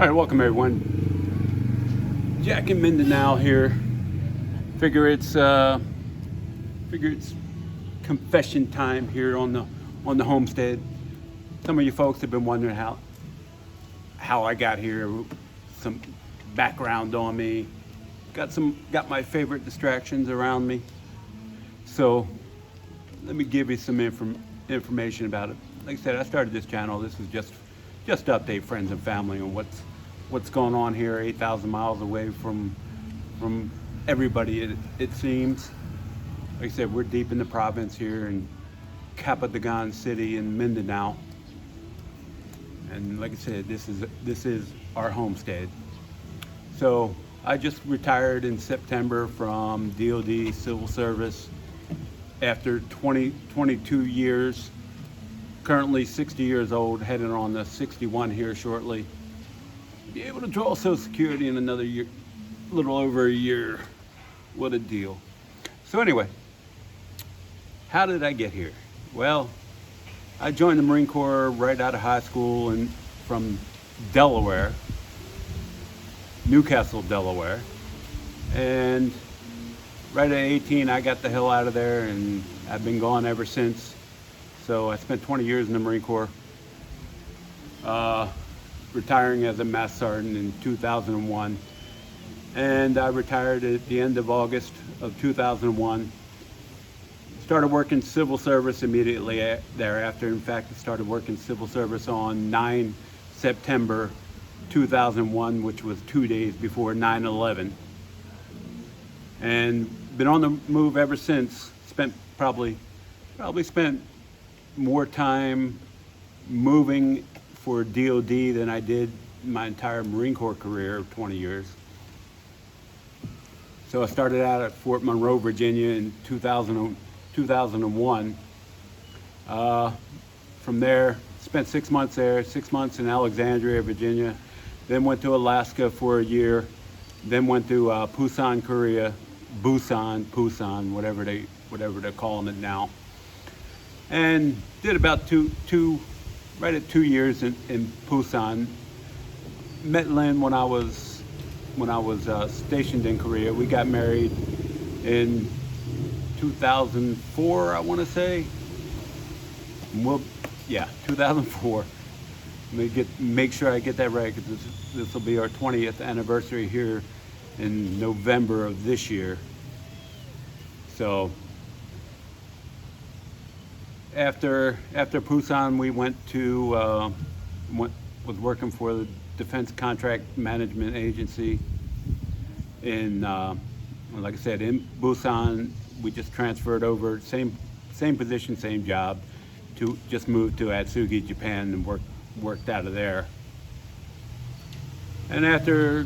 All right, welcome everyone. Jack in Mindanao here. Figure it's confession time here on the homestead. Some of you folks have been wondering how I got here. Some background on me. Got my favorite distractions around me. So let me give you some information about it. Like I said, I started this channel. This is just to update friends and family on what's going on here, 8,000 miles away from everybody. It seems. Like I said, we're deep in the province here in Capatagan City in Mindanao, and like I said, this is our homestead. So I just retired in September from DoD Civil Service after 22 years. Currently 60 years old, heading on the 61 here shortly. Be able to draw Social Security in another year, a little over a year. What a deal. So anyway, how did I get here? Well, I joined the Marine Corps right out of high school and from Delaware, Newcastle, Delaware. And right at 18, I got the hell out of there, and I've been gone ever since. So I spent 20 years in the Marine Corps, retiring as a Master Sergeant in 2001. And I retired at the end of August of 2001. Started working civil service immediately thereafter. In fact, I started working civil service on 9 September 2001, which was 2 days before 9/11. And been on the move ever since. Probably spent more time moving for DoD than I did my entire Marine Corps career of 20 years. So I started out at Fort Monroe, Virginia in 2001. From there, spent 6 months there, 6 months in Alexandria, Virginia, then went to Alaska for a year, then went to Busan, Korea, Busan, whatever they're calling it now. And did about right at 2 years in Busan. Met Lynn when I was stationed in Korea. We got married in 2004, I want to say. Well, yeah, 2004. Let me make sure I get that right, because this will be our 20th anniversary here in November of this year. So after Busan, we went to was working for the Defense Contract Management Agency in like I said, in Busan. We just transferred over, same position, same job, to just moved to Atsugi, Japan, and worked out of there. And after a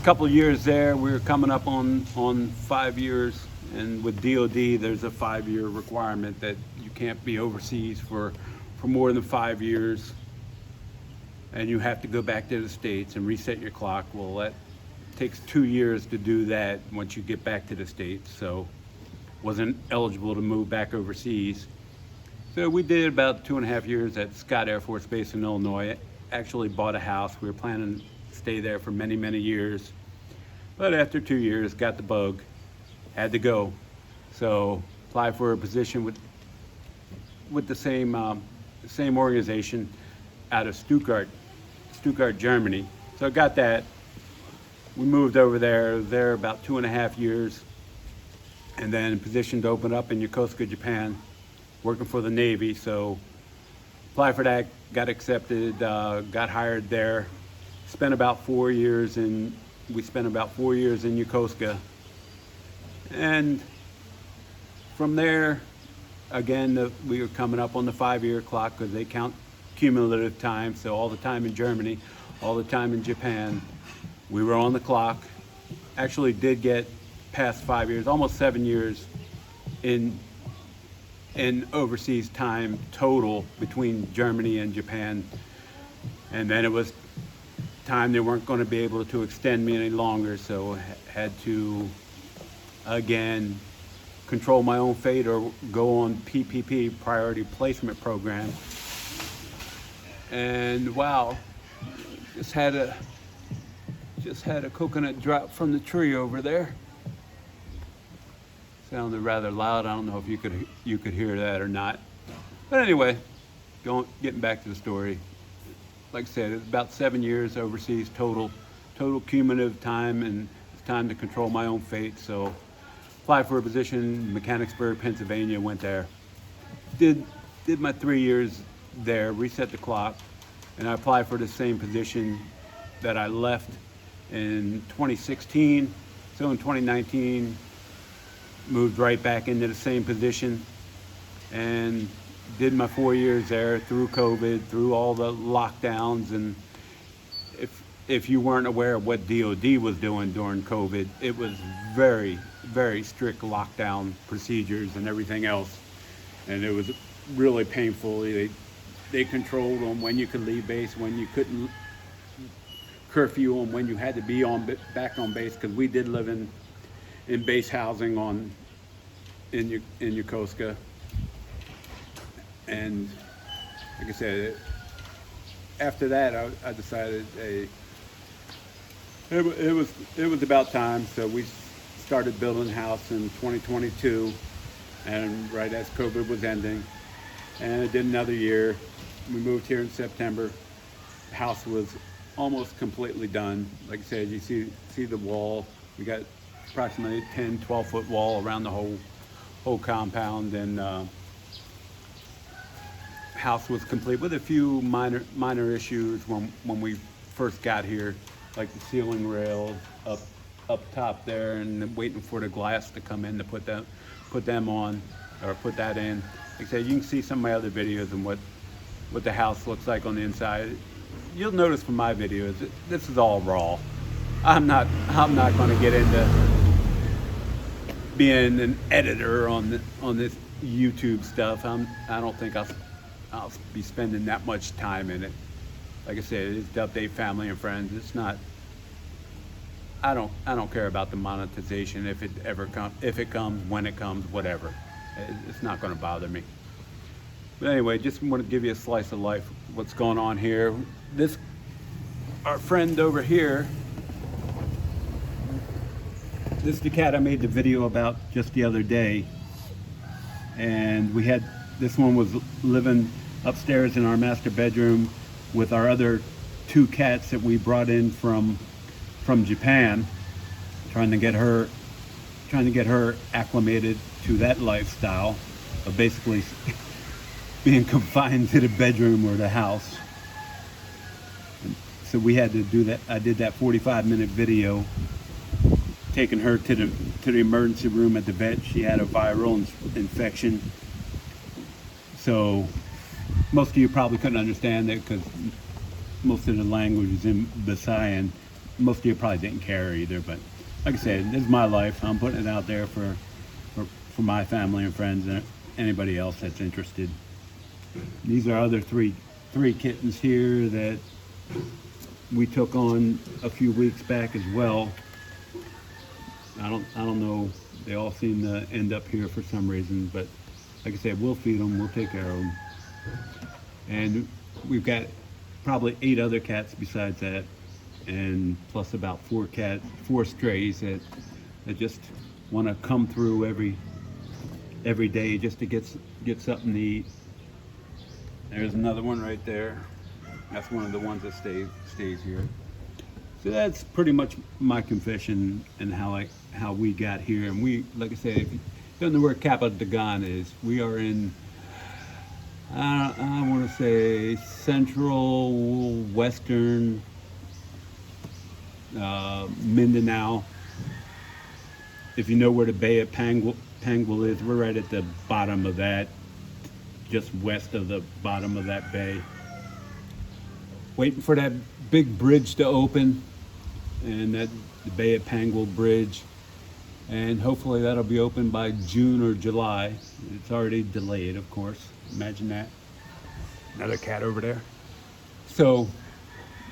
couple of years there, we were coming up on 5 years. And with DoD, there's a 5-year requirement that you can't be overseas for more than 5 years. And you have to go back to the States and reset your clock. Well, that takes 2 years to do that once you get back to the States. So wasn't eligible to move back overseas. So we did about 2.5 years at Scott Air Force Base in Illinois. Actually bought a house. We were planning to stay there for many, many years. But after 2 years, got the bug. Had to go. So applied for a position with the same organization out of Stuttgart, Germany. So I got that. We moved over there about 2.5 years, and then positioned opened up in Yokosuka, Japan, working for the Navy. So applied for that, got accepted, got hired there. Spent about 4 years in Yokosuka. And from there, again, we were coming up on the 5-year clock, because they count cumulative time. So all the time in Germany, all the time in Japan, we were on the clock. Actually did get past 5 years, almost 7 years in overseas time total between Germany and Japan. And then it was time they weren't going to be able to extend me any longer, so had to again control my own fate or go on PPP, Priority Placement Program. And wow, just had Just had a coconut drop from the tree over there. Sounded rather loud. I don't know if you could hear that or not. But anyway, getting back to the story. Like I said, it's about 7 years overseas total cumulative time, and it's time to control my own fate. So applied for a position in Mechanicsburg, Pennsylvania, went there. Did my 3 years there, reset the clock, and I applied for the same position that I left in 2016. So in 2019, moved right back into the same position and did my 4 years there through COVID, through all the lockdowns. And if you weren't aware of what DOD was doing during COVID, it was very, very strict lockdown procedures and everything else. And it was really painful. They controlled on when you could leave base, when you couldn't, curfew on when you had to be back on base, because we did live in base housing in Yokosuka. And like I said, after that, I decided it was about time. So we started building a house in 2022, and right as COVID was ending, and it did another year. We moved here in September. The house was almost completely done. Like I said, you see the wall. We got approximately 10-12 foot wall around the whole compound, and house was complete with a few minor issues when we first got here, like the ceiling rails up top there, and waiting for the glass to come in to put them on, or put that in. Like I said, you can see some of my other videos and what the house looks like on the inside. You'll notice from my videos, this is all raw. I'm not going to get into being an editor on this YouTube stuff. I don't think I'll be spending that much time in it. Like I said, it's to update family and friends. It's not. I don't care about the monetization if it comes, when it comes, whatever. It's not going to bother me. But anyway, just want to give you a slice of life, what's going on here. Our friend over here, this is the cat I made the video about just the other day. And this one was living upstairs in our master bedroom with our other 2 cats that we brought in from Japan, trying to get her acclimated to that lifestyle of basically being confined to the bedroom or the house. So we had to do that. I did that 45-minute video, taking her to the emergency room at the vet. She had a viral infection. So most of you probably couldn't understand it, because most of the language is in Visayan. Most of you probably didn't care either. But like I said, this is my life. I'm putting it out there for my family and friends and anybody else that's interested. These are other three kittens here that we took on a few weeks back as well. I don't know. They all seem to end up here for some reason, but like I said, we'll feed them. We'll take care of them. And we've got probably 8 other cats besides that, and plus about 4 strays that just want to come through every day just to get something to eat. There's another one right there. That's one of the ones that stays here. So that's pretty much my confession and how we got here. And we, like I said, if you don't know where Kapatagan is, we are in, I want to say central western Mindanao. If you know where the Bay of Panguil is, we're right at the bottom of that, just west of the bottom of that bay. Waiting for that big bridge to open, and the Bay of Panguil Bridge, and hopefully that'll be open by June or July. It's already delayed, of course. Imagine that. Another cat over there. So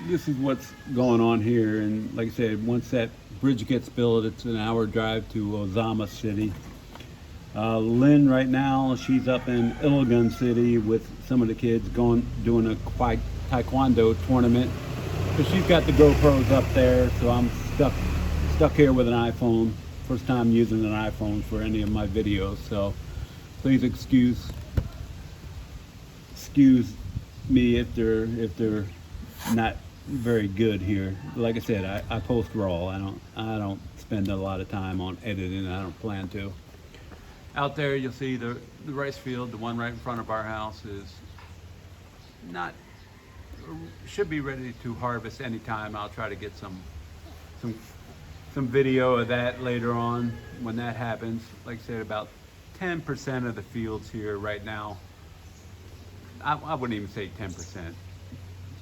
this is what's going on here, and like I said, once that bridge gets built, it's an hour drive to Ozama City. Lynn right now, she's up in Iligan City with some of the kids doing a taekwondo tournament So she's got the GoPros up there, so I'm stuck here with an iPhone. First time using an iPhone for any of my videos, so please excuse me if they're not very good here. Like I said, I post raw. I don't spend a lot of time on editing. I don't plan to. Out there you'll see the rice field, the one right in front of our house, is not should be ready to harvest anytime. I'll try to get some video of that later on when that happens. Like I said, about 10% of the fields here right now, I wouldn't even say 10%,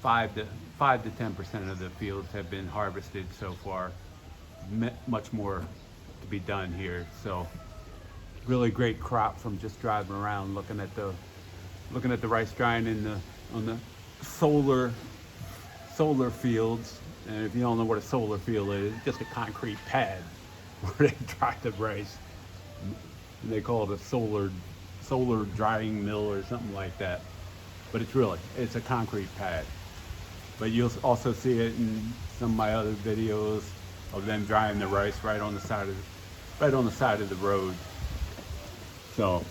5 to 10% of the fields have been harvested so far. Much more to be done here. So really great crop from just driving around looking at the rice drying on the solar fields. And if you don't know what a solar field is, it's just a concrete pad where they dry the rice. And they call it a solar drying mill or something like that. But it's a concrete pad. But you'll also see it in some of my other videos of them drying the rice right on the side of the road. So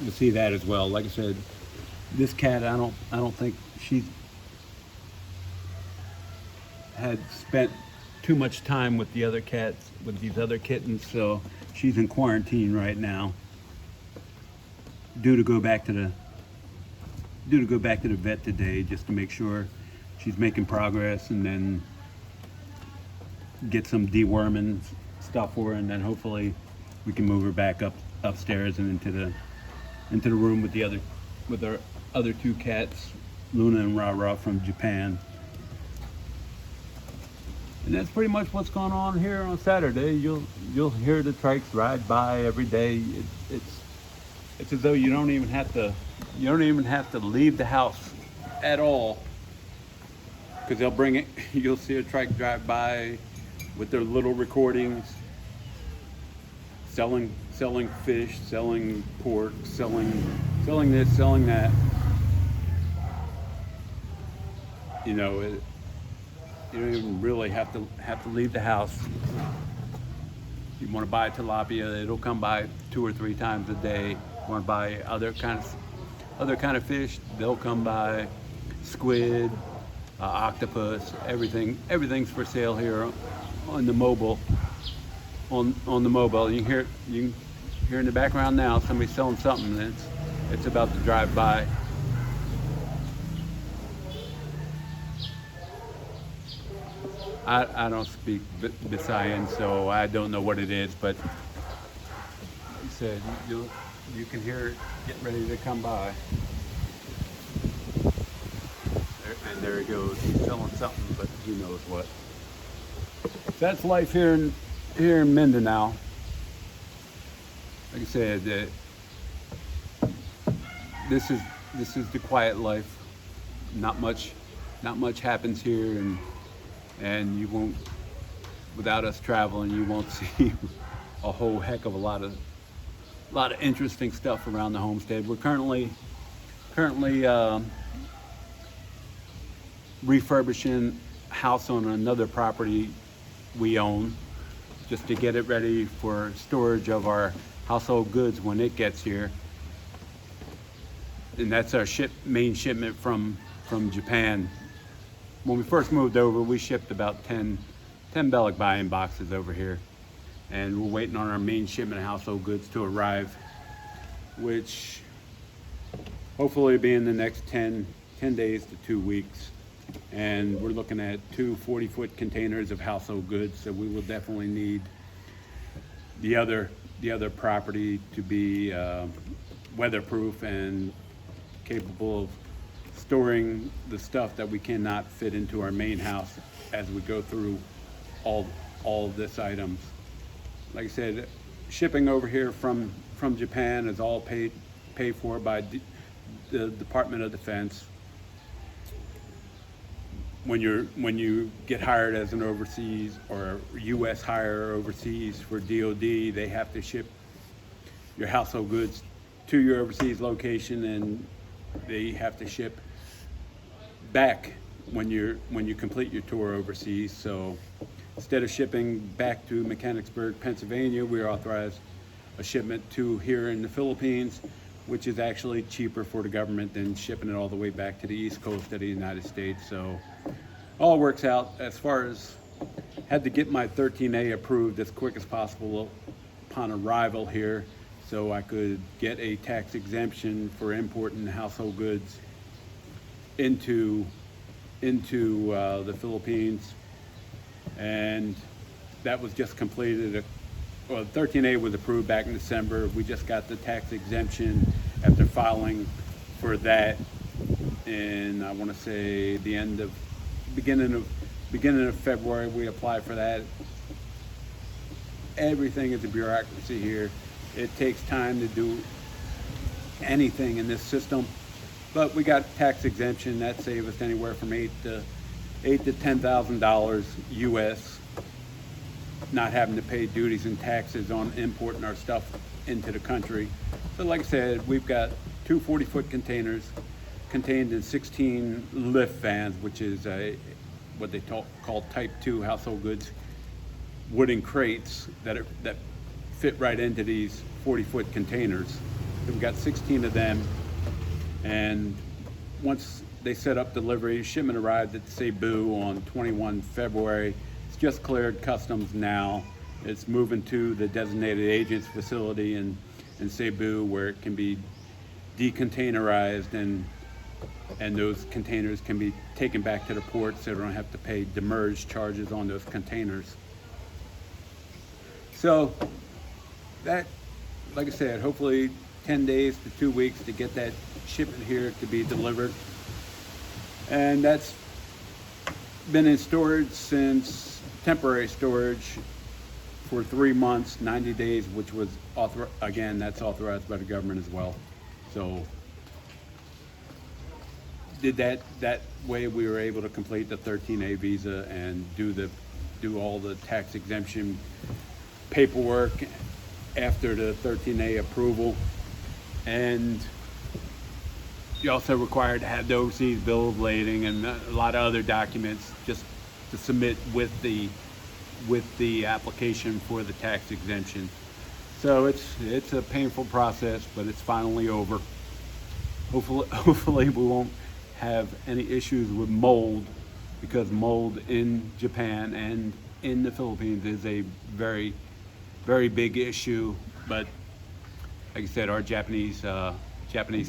you'll see that as well. Like I said, this cat, I don't think she's had spent too much time with the other cats, with these other kittens, so she's in quarantine right now, due to go back to the vet today, just to make sure she's making progress, and then get some deworming stuff for her, and then hopefully we can move her back upstairs and into the room with our other two cats, Luna and Rara from Japan. And that's pretty much what's going on here on Saturday. You'll hear the trikes ride by every day. It's as though you don't even have to leave the house at all, because they'll bring it. You'll see a trike drive by with their little recordings, selling fish, selling pork, selling this, selling that. You know, you don't even really have to leave the house. You want to buy tilapia, it'll come by 2 or 3 times a day. You want to buy other kind of fish, they'll come by. Squid, octopus, everything's for sale here on the mobile. On the mobile, you can hear in the background now somebody's selling something. It's about to drive by. I don't speak Visayan, so I don't know what it is, but like I said, you can hear it getting ready to come by. And there he goes. He's selling something, but who knows what. That's life here in Mindanao. Like I said, this is the quiet life. Not much happens here, and you won't, without us traveling, you won't see a whole heck of a lot of interesting stuff around the homestead. We're currently refurbishing a house on another property we own, just to get it ready for storage of our household goods when it gets here. And that's our main shipment from Japan. When we first moved over, we shipped about 10 Belgic buying boxes over here, and we're waiting on our main shipment of household goods to arrive, which hopefully will be in the next 10 days to 2 weeks. And we're looking at 2 40-foot containers of household goods, so we will definitely need the other property to be weatherproof and capable of storing the stuff that we cannot fit into our main house as we go through all of this items. Like I said, shipping over here from Japan is all paid for by the Department of Defense. When you get hired as an overseas or U.S. hire overseas for DOD, they have to ship your household goods to your overseas location, and they have to ship back when you complete your tour overseas. So instead of shipping back to Mechanicsburg, Pennsylvania, we authorized a shipment to here in the Philippines, which is actually cheaper for the government than shipping it all the way back to the East Coast of the United States. So all works out. As far as had to get my 13A approved as quick as possible upon arrival here, so I could get a tax exemption for importing household goods into the Philippines, and that was just completed. Well, 13A was approved back in December. We just got the tax exemption after filing for that, and I want to say beginning of February we applied for that. Everything is a bureaucracy here. It takes time to do anything in this system, but we got tax exemption that saved us anywhere from $8,000 to $10,000 US, not having to pay duties and taxes on importing our stuff into the country. So like I said, we've got two 40-foot containers contained in 16 lift vans, which is what they call type 2 household goods wooden crates that fit right into these 40-foot containers. So we've got 16 of them, and once they set up delivery, shipment arrived at Cebu on 21 February. It's just cleared customs now. It's moving to the designated agents facility in Cebu, where it can be decontainerized, and those containers can be taken back to the port, so they don't have to pay demurrage charges on those containers. So that, like I said, hopefully 10 days to 2 weeks to get that shipment here to be delivered. And that's been in storage since temporary storage for 3 months, 90 days, which was that's authorized by the government as well. So did that way we were able to complete the 13A visa and do all the tax exemption paperwork after the 13A approval. And you're also required to have the overseas bill of lading and a lot of other documents just to submit with the application for the tax exemption. So it's a painful process, but it's finally over. Hopefully we won't have any issues with mold, because mold in Japan and in the Philippines is a very, very big issue. But like I said, our Japanese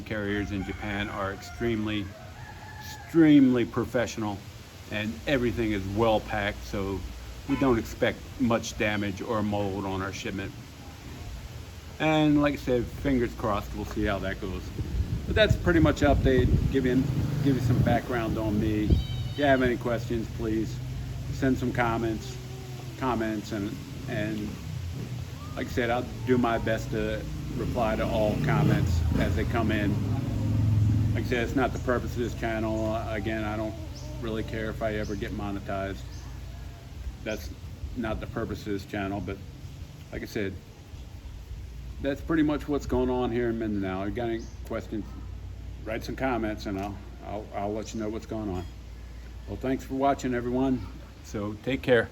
carriers in Japan are extremely professional, and everything is well packed, so we don't expect much damage or mold on our shipment. And like I said, fingers crossed, we'll see how that goes. But that's pretty much an update, give you some background on me. If you have any questions, please send some comments, and like I said, I'll do my best to reply to all comments as they come in. Like I said, it's not the purpose of this channel. Again, I don't really care if I ever get monetized. That's not the purpose of this channel, but like I said, that's pretty much what's going on here in Mindanao. If you got any questions, write some comments and I'll let you know what's going on. Well, thanks for watching, everyone. So take care.